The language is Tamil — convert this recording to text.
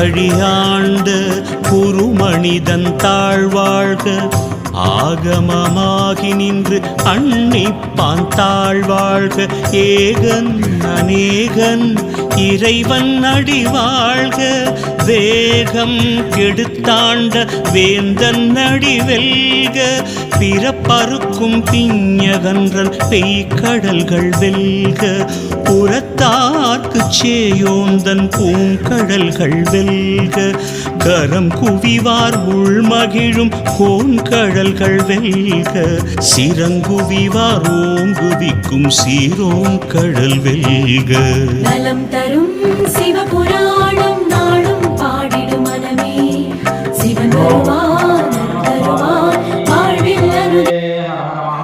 கழியாண்ட குருமனிதன் தாழ்வாழ்க ஆகமமாகி நின்று அன்னிப்பான் தாழ்வாழ்க ஏகன் அநேகன் இறைவன் அடிவாழ்க வேகம் கெடுத்தாண்ட வேந்தன் அடிவெல்க பிறப்பறுக்கும் பிஞகன்றன் பெய்கடல்கள் வெல்க புறத்தார்க்கு சேயோந்தன் பூங்கடல்கள் வெல்க கரம் குவிவார் உள்மகிழும் கோன்கடல்கள் வெல்க சிறங்குவிவார் ஓங்குவிக்கும் சீரோங்கடல் வெல்க நலம் தரும் சிவபுராணம் நாளும் பாடிடும் மனமே சிவன்